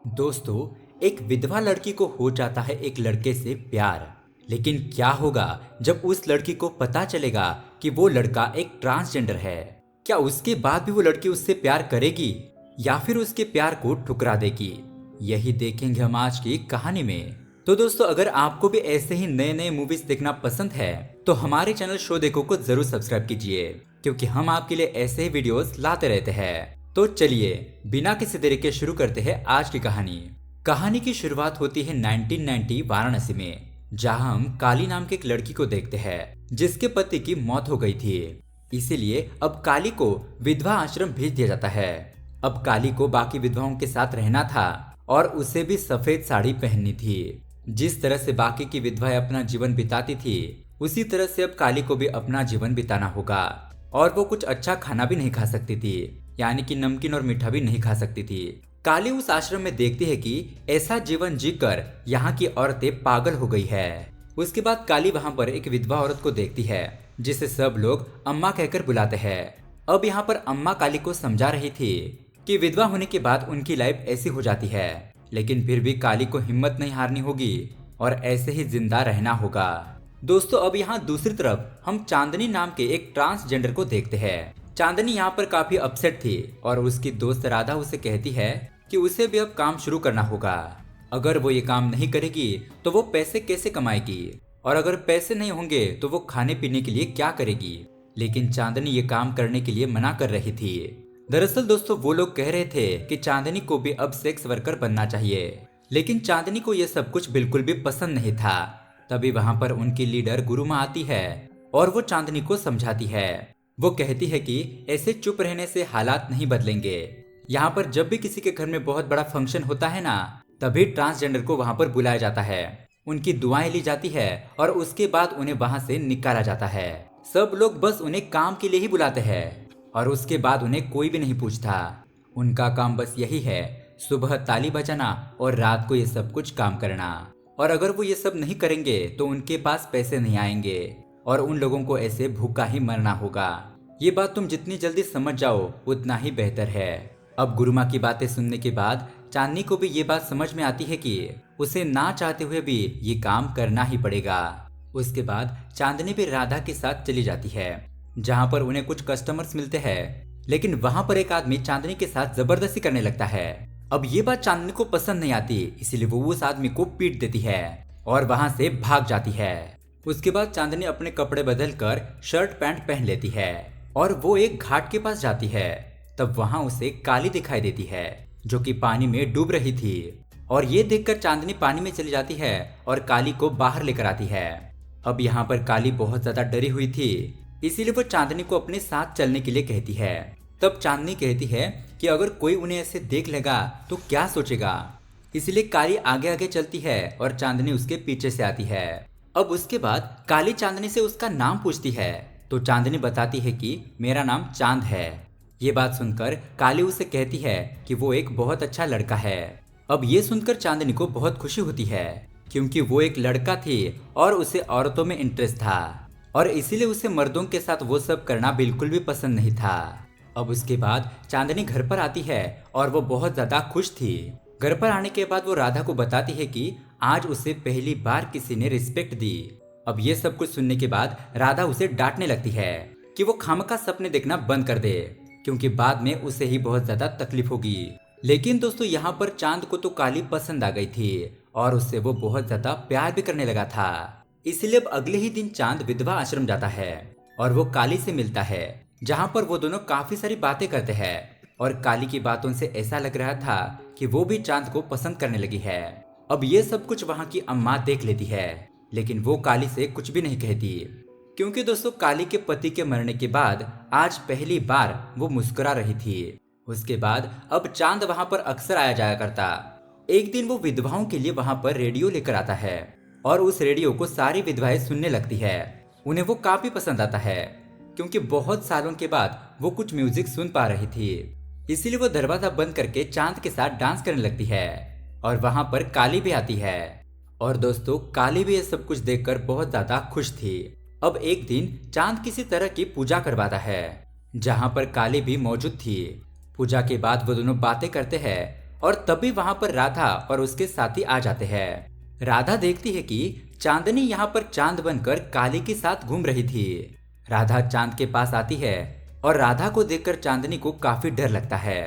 दोस्तों, एक विधवा लड़की को हो जाता है एक लड़के से प्यार। लेकिन क्या होगा जब उस लड़की को पता चलेगा कि वो लड़का एक ट्रांसजेंडर है? क्या उसके बाद भी वो लड़की उससे प्यार करेगी या फिर उसके प्यार को ठुकरा देगी? यही देखेंगे हम आज की कहानी में। तो दोस्तों, अगर आपको भी ऐसे ही नए नए मूवीज देखना पसंद है तो हमारे चैनल शो देखो को जरूर सब्सक्राइब कीजिए, क्योंकि हम आपके लिए ऐसे ही वीडियोस लाते रहते हैं। तो चलिए बिना किसी देरी के शुरू करते हैं आज की कहानी। कहानी की शुरुआत होती है 1990 वाराणसी में, जहां हम काली नाम की एक लड़की को देखते हैं जिसके पति की मौत हो गई थी। इसीलिए अब काली को विधवा आश्रम भेज दिया जाता है। अब काली को बाकी विधवाओं के साथ रहना था और उसे भी सफेद साड़ी पहननी थी। जिस तरह से बाकी की विधवाएं अपना जीवन बिताती थी, उसी तरह से अब काली को भी अपना जीवन बिताना होगा। और वो कुछ अच्छा खाना भी नहीं खा सकती थी, यानी कि नमकीन और मीठा भी नहीं खा सकती थी। काली उस आश्रम में देखती है कि ऐसा जीवन जीकर यहाँ की औरतें पागल हो गई है। उसके बाद काली वहाँ पर एक विधवा औरत को देखती है जिसे सब लोग अम्मा कहकर बुलाते हैं। अब यहाँ पर अम्मा काली को समझा रही थी कि विधवा होने के बाद उनकी लाइफ ऐसी हो जाती है, लेकिन फिर भी काली को हिम्मत नहीं हारनी होगी और ऐसे ही जिंदा रहना होगा। दोस्तों, अब यहाँ दूसरी तरफ हम चांदनी नाम के एक ट्रांसजेंडर को देखते हैं। चांदनी यहाँ पर काफी अपसेट थी और उसकी दोस्त राधा उसे कहती है कि उसे भी अब काम शुरू करना होगा। अगर वो ये काम नहीं करेगी तो वो पैसे कैसे कमाएगी, और अगर पैसे नहीं होंगे तो वो खाने पीने के लिए क्या करेगी। लेकिन चांदनी ये काम करने के लिए मना कर रही थी। दरअसल दोस्तों, वो लोग कह रहे थे कि चांदनी को भी अब सेक्स वर्कर बनना चाहिए, लेकिन चांदनी को यह सब कुछ बिल्कुल भी पसंद नहीं था। तभी वहां पर उनकी लीडर गुरुमा आती है और वो चांदनी को समझाती है। वो कहती है कि ऐसे चुप रहने से हालात नहीं बदलेंगे। यहाँ पर जब भी किसी के घर में बहुत बड़ा फंक्शन होता है ना, तभी ट्रांसजेंडर को वहां पर बुलाया जाता है, उनकी दुआएं ली जाती है और उसके बाद उन्हें वहां से निकाला जाता है। सब लोग बस उन्हें काम के लिए ही बुलाते हैं और उसके बाद उन्हें कोई भी नहीं पूछता। उनका काम बस यही है, सुबह ताली बजाना और रात को ये सब कुछ काम करना। और अगर वो ये सब नहीं करेंगे तो उनके पास पैसे नहीं आएंगे और उन लोगों को ऐसे भूखा ही मरना होगा। ये बात तुम जितनी जल्दी समझ जाओ उतना ही बेहतर है। अब गुरुमा की बातें सुनने के बाद चांदनी को भी ये बात समझ में आती है कि उसे ना चाहते हुए भी ये काम करना ही पड़ेगा। उसके बाद चांदनी भी राधा के साथ चली जाती है, जहाँ पर उन्हें कुछ कस्टमर्स मिलते हैं। लेकिन वहाँ पर एक आदमी चांदनी के साथ जबरदस्ती करने लगता है। अब ये बात चांदनी को पसंद नहीं आती, इसलिए वो उस आदमी को पीट देती है और वहां से भाग जाती है। उसके बाद चांदनी अपने कपड़े बदल कर शर्ट पैंट पहन लेती है और वो एक घाट के पास जाती है। तब वहां उसे काली दिखाई देती है जो कि पानी में डूब रही थी। और ये देखकर चांदनी पानी में चली जाती है और काली को बाहर लेकर आती है। अब यहाँ पर काली बहुत ज्यादा डरी हुई थी, इसीलिए वो चांदनी को अपने साथ चलने के लिए कहती है। तब चांदनी कहती है कि अगर कोई उन्हें ऐसे देख लेगा तो क्या सोचेगा। इसलिए काली आगे आगे चलती है और चांदनी उसके पीछे से आती है। अब उसके बाद काली चांदनी से उसका नाम पूछती है तो चांदनी बताती है कि मेरा नाम चांद है। ये बात सुनकर काली उसे कहती है कि वो एक बहुत अच्छा लड़का है। अब ये सुनकर चांदनी को बहुत खुशी होती है, क्योंकि वो एक लड़का थी और उसे औरतों में इंटरेस्ट था और इसीलिए उसे मर्दों के साथ वो सब करना बिल्कुल भी पसंद नहीं था। अब उसके बाद चांदनी घर पर आती है और वो बहुत ज्यादा खुश थी। घर पर आने के बाद वो राधा को बताती है कि आज उसे पहली बार किसी ने रिस्पेक्ट दी। अब ये सब कुछ सुनने के बाद राधा उसे डांटने लगती है कि वो खामखा सपने देखना बंद कर दे, क्योंकि बाद में उसे ही बहुत ज्यादा तकलीफ होगी। लेकिन दोस्तों, यहाँ पर चांद को तो काली पसंद आ गई थी और उससे वो बहुत ज्यादा प्यार भी करने लगा था। इसलिए अब अगले ही दिन चांद विधवा आश्रम जाता है और वो काली से मिलता है, जहाँ पर वो दोनों काफी सारी बातें करते हैं। और काली की बातों से ऐसा लग रहा था कि वो भी चांद को पसंद करने लगी है। अब ये सब कुछ वहाँ की अम्मा देख लेती है, लेकिन वो काली से कुछ भी नहीं कहती, क्योंकि दोस्तों काली के पति के मरने के बाद आज पहली बार वो मुस्कुरा रही थी। उसके बाद अब चांद वहाँ पर अक्सर आया जाया करता। एक दिन वो विधवाओं के लिए वहाँ पर रेडियो लेकर आता है और उस रेडियो को सारी विधवाएं सुनने लगती है। उन्हें वो काफी पसंद आता है, क्योंकि बहुत सालों के बाद वो कुछ म्यूजिक सुन पा रही थी। इसीलिए वो दरवाजा बंद करके चांद के साथ डांस करने लगती है और वहां पर काली भी आती है। और दोस्तों, काली भी ये सब कुछ देखकर बहुत ज्यादा खुश थी। अब एक दिन चांद किसी तरह की पूजा करवाता है, जहां पर काली भी मौजूद थी। पूजा के बाद वो दोनों बातें करते हैं और तभी वहां पर राधा और उसके साथी आ जाते हैं। राधा देखती है कि चांदनी यहाँ पर चांद बनकर काली के साथ घूम रही थी। राधा चांद के पास आती है और राधा को देखकर चांदनी को काफी डर लगता है,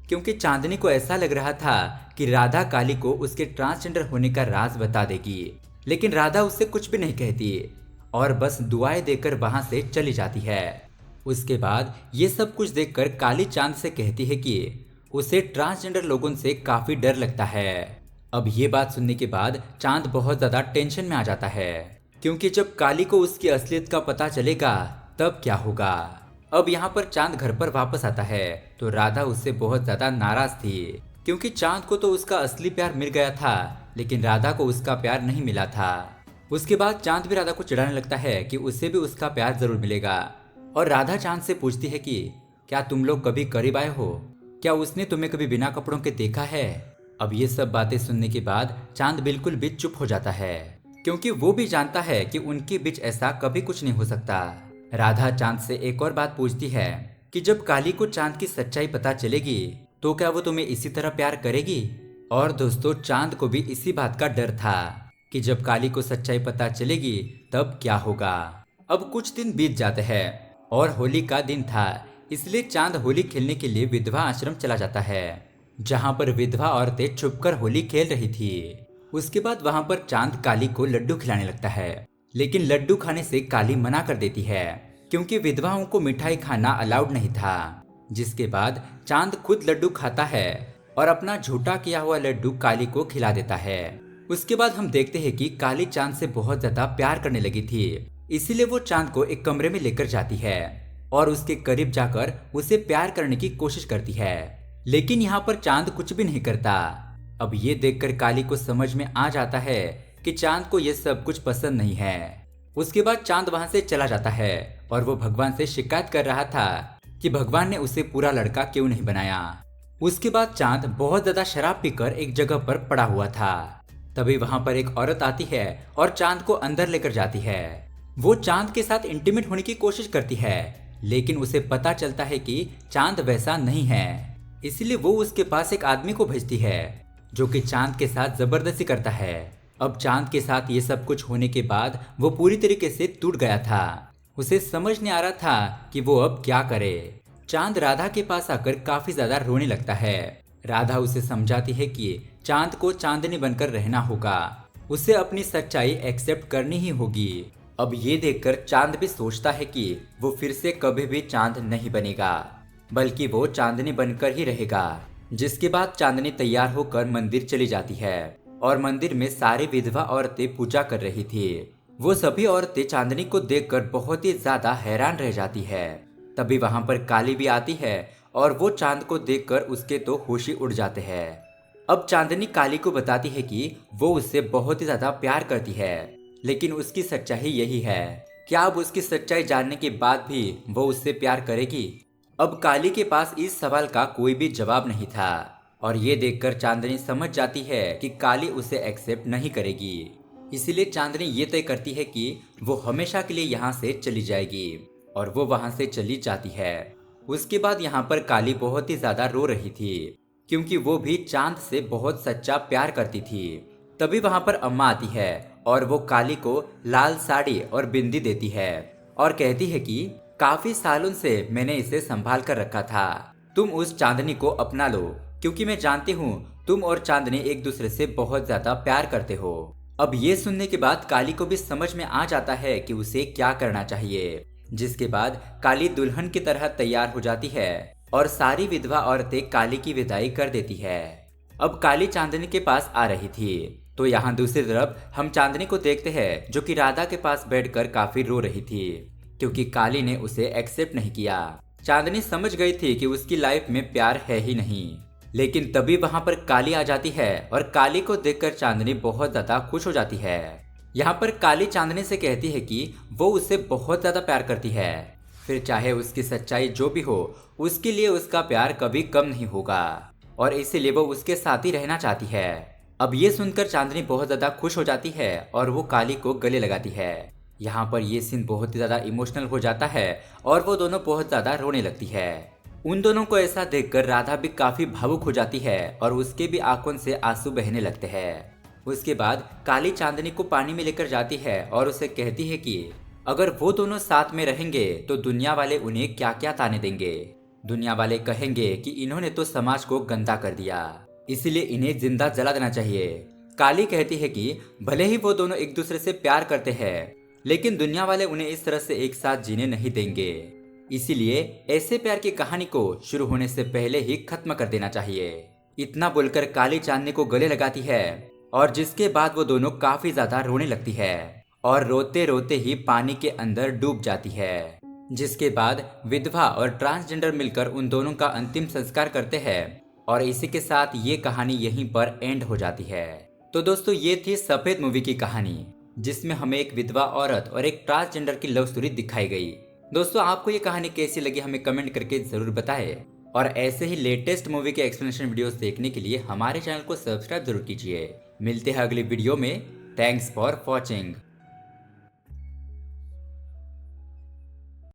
क्योंकि चांदनी को ऐसा लग रहा था कि राधा काली को उसके ट्रांसजेंडर होने का राज बता देगी। लेकिन राधा उससे कुछ भी नहीं कहती और बस दुआएं देकर वहां से चली जाती है। उसके बाद ये सब कुछ देखकर काली चांद से कहती है कि उसे ट्रांसजेंडर लोगों से काफी डर लगता है। अब ये बात सुनने के बाद चांद बहुत ज्यादा टेंशन में आ जाता है, क्योंकि जब काली को उसकी असलियत का पता चलेगा तब क्या होगा। अब यहाँ पर चांद घर पर वापस आता है तो राधा उससे बहुत ज्यादा नाराज थी, क्योंकि चांद को तो उसका असली प्यार मिल गया था लेकिन राधा को उसका प्यार नहीं मिला था। उसके बाद चांद भी राधा को चिढ़ाने लगता है कि उसे भी उसका प्यार जरूर मिलेगा। और राधा चांद से पूछती है कि क्या तुम लोग कभी करीब आए हो, क्या उसने तुम्हें कभी बिना कपड़ों के देखा है। अब ये सब बातें सुनने के बाद चांद बिल्कुल भी चुप हो जाता है, क्योंकि वो भी जानता है कि उनके बीच ऐसा कभी कुछ नहीं हो सकता। राधा चांद से एक और बात पूछती है कि जब काली को चांद की सच्चाई पता चलेगी तो क्या वो तुम्हें इसी तरह प्यार करेगी। और दोस्तों, चांद को भी इसी बात का डर था कि जब काली को सच्चाई पता चलेगी तब क्या होगा। अब कुछ दिन बीत जाते हैं और होली का दिन था, इसलिए चांद होली खेलने के लिए विधवा आश्रम चला जाता है, जहाँ पर विधवा औरतें छुपकर होली खेल रही थी। उसके बाद वहाँ पर चांद काली को लड्डू खिलाने लगता है, लेकिन लड्डू खाने से काली मना कर देती है, क्योंकि विधवाओं को मिठाई खाना अलाउड नहीं था। जिसके बाद चांद खुद लड्डू खाता है और अपना झूठा किया हुआ लड्डू काली को खिला देता है। उसके बाद हम देखते हैं कि काली चांद से बहुत ज्यादा प्यार करने लगी थी, इसीलिए वो चांद को एक कमरे में लेकर जाती है और उसके करीब जाकर उसे प्यार करने की कोशिश करती है। लेकिन यहाँ पर चांद कुछ भी नहीं करता। अब ये देखकर काली को समझ में आ जाता है कि चांद को ये सब कुछ पसंद नहीं है। उसके बाद चांद वहां से चला जाता है और वो भगवान से शिकायत कर रहा था कि भगवान ने उसे पूरा लड़का क्यों नहीं बनाया। उसके बाद चांद बहुत ज्यादा शराब पीकर एक जगह पर पड़ा हुआ था। तभी वहां पर एक औरत आती है और चांद को अंदर लेकर जाती है। वो चांद के साथ इंटीमेट होने की कोशिश करती है, लेकिन उसे पता चलता है कि चांद वैसा नहीं है, इसलिए वो उसके पास एक आदमी को भेजती है जो कि चांद के साथ जबरदस्ती करता है। अब चांद के साथ ये सब कुछ होने के बाद वो पूरी तरीके से टूट गया था। उसे समझ नहीं आ रहा था कि वो अब क्या करे। चांद राधा के पास आकर काफी ज्यादा रोने लगता है। राधा उसे समझाती है कि चांद को चांदनी बनकर रहना होगा, उसे अपनी सच्चाई एक्सेप्ट करनी ही होगी। अब ये देखकर चांद भी सोचता है कि वो फिर से कभी भी चांद नहीं बनेगा, बल्कि वो चांदनी बनकर ही रहेगा। जिसके बाद चांदनी तैयार होकर मंदिर चली जाती है और मंदिर में सारी विधवा औरतें पूजा कर रही थी। वो सभी औरतें चांदनी को देखकर बहुत ही ज्यादा हैरान रह जाती है। तभी वहां पर काली भी आती है और वो चांद को देखकर उसके तो होश ही उड़ जाते हैं। अब चांदनी काली को बताती है कि वो उससे बहुत ही ज्यादा प्यार करती है, लेकिन उसकी सच्चाई यही है। क्या अब उसकी सच्चाई जानने के बाद भी वो उससे प्यार करेगी? अब काली के पास इस सवाल का कोई भी जवाब नहीं था और ये देखकर चांदनी समझ जाती है कि काली उसे एक्सेप्ट नहीं करेगी। इसीलिए चांदनी ये तय करती है कि वो हमेशा के लिए यहाँ से चली जाएगी और वो वहाँ से चली जाती है। उसके बाद यहाँ पर काली बहुत ही ज्यादा रो रही थी, क्योंकि वो भी चांद से बहुत सच्चा प्यार करती थी। तभी वहाँ पर अम्मा आती है और वो काली को लाल साड़ी और बिंदी देती है और कहती है कि काफी सालों से मैंने इसे संभाल कर रखा था, तुम उस चांदनी को अपना लो, क्योंकि मैं जानती हूँ तुम और चांदनी एक दूसरे से बहुत ज्यादा प्यार करते हो। अब ये सुनने के बाद काली को भी समझ में आ जाता है कि उसे क्या करना चाहिए। जिसके बाद काली दुल्हन की तरह तैयार हो जाती है और सारी विधवा औरतें काली की विदाई कर देती है। अब काली चांदनी के पास आ रही थी, तो यहाँ दूसरी तरफ हम चांदनी को देखते हैं जो कि राधा के पास बैठकर काफी रो रही थी, क्योंकि काली ने उसे एक्सेप्ट नहीं किया। चांदनी समझ गई थी कि उसकी लाइफ में प्यार है ही नहीं। लेकिन तभी वहां पर काली आ जाती है और काली को देखकर चांदनी बहुत ज्यादा खुश हो जाती है। यहाँ पर काली चांदनी से कहती है कि वो उससे बहुत ज्यादा प्यार करती है, फिर चाहे उसकी सच्चाई जो भी हो उसके लिए उसका प्यार कभी कम नहीं होगा और इसीलिए वो उसके साथ ही रहना चाहती है। अब ये सुनकर चांदनी बहुत ज्यादा खुश हो जाती है और वो काली को गले लगाती है। यहाँ पर ये सीन बहुत ही ज्यादा इमोशनल हो जाता है और वो दोनों बहुत ज्यादा रोने लगती है। उन दोनों को ऐसा देखकर राधा भी काफी भावुक हो जाती है और उसके भी आंखों से आंसू बहने लगते हैं। उसके बाद काली चांदनी को पानी में लेकर जाती है और उसे कहती है कि अगर वो दोनों साथ में रहेंगे तो दुनिया वाले उन्हें क्या क्या ताने देंगे। दुनिया वाले कहेंगे कि इन्होंने तो समाज को गंदा कर दिया, इसलिए इन्हें जिंदा जला देना चाहिए। काली कहती है कि भले ही वो दोनों एक दूसरे से प्यार करते हैं, लेकिन दुनिया वाले उन्हें इस तरह से एक साथ जीने नहीं देंगे, इसीलिए ऐसे प्यार की कहानी को शुरू होने से पहले ही खत्म कर देना चाहिए। इतना बोलकर काली चांदनी को गले लगाती है और जिसके बाद वो दोनों काफी ज्यादा रोने लगती है और रोते रोते ही पानी के अंदर डूब जाती है। जिसके बाद विधवा और ट्रांसजेंडर मिलकर उन दोनों का अंतिम संस्कार करते हैं और इसी के साथ ये कहानी यहीं पर एंड हो जाती है। तो दोस्तों, ये थी सफेद मूवी की कहानी, जिसमें हमें एक विधवा औरत और एक ट्रांसजेंडर की लव स्टोरी दिखाई गई। दोस्तों, आपको ये कहानी कैसी लगी हमें कमेंट करके जरूर बताएं और ऐसे ही लेटेस्ट मूवी के एक्सप्लेनेशन वीडियोस देखने के लिए हमारे चैनल को सब्सक्राइब जरूर कीजिए। मिलते हैं अगली वीडियो में। Thanks for watching.